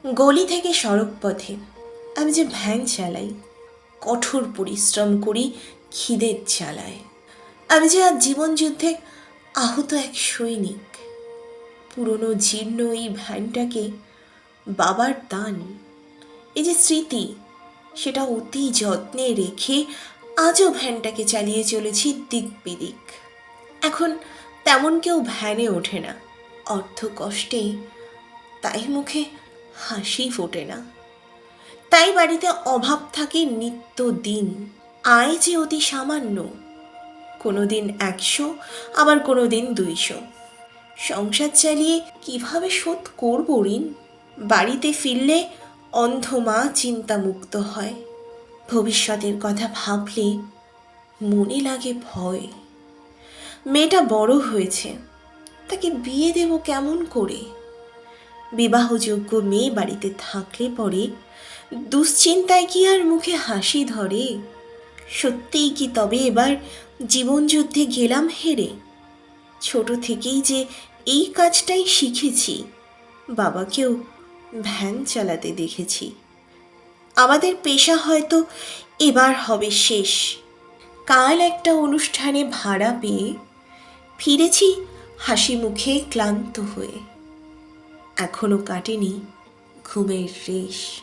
গলি থেকে সড়ক পথে আমি যে ভ্যান চালাই, কঠোর পরিশ্রম করি খিদের জ্বালায়। আমি যে আজ জীবন যুদ্ধে আহত এক সৈনিক। পুরনো জীর্ণ এই ভ্যানটাকে বাবার দান, এই যে স্মৃতি, সেটা অতি যত্নে রেখে আজও ভ্যানটাকে চালিয়ে চলেছি দিক বিদিক। এখন তেমন কেউ ভ্যানে ওঠে না, অর্থ কষ্টে, তাই মুখে হাসি ফোটে না। তাই বাড়িতে অভাব থাকে নিত্য দিন, আয় যে অতি সামান্য, কোনো দিন 100, আবার কোনো দিন 200। সংসার চালিয়ে কিভাবে শোধ করব ঋণ? বাড়িতে ফিরলে অন্ধ মা চিন্তামুক্ত হয়। ভবিষ্যতের কথা ভাবলে মনে লাগে ভয়। মেয়েটা বড় হয়েছে, তাকে বিয়ে দেব কেমন করে? বিবাহযোগ্য মেয়ে বাড়িতে থাকলে পরে দুশ্চিন্তায় কি আর মুখে হাসি ধরে? সত্যিই কি তবে এবার জীবনযুদ্ধে গেলাম হেরে? ছোট থেকেই যে এই কাজটাই শিখেছি, বাবাকেও ভ্যান চালাতে দেখেছি। আমাদের পেশা হয়তো এবার হবে শেষ। কাল একটা অনুষ্ঠানে ভাড়া পেয়ে ফিরেছি হাসি মুখে ক্লান্ত হয়ে। এখনো কাটেনি ঘুমের রেশ।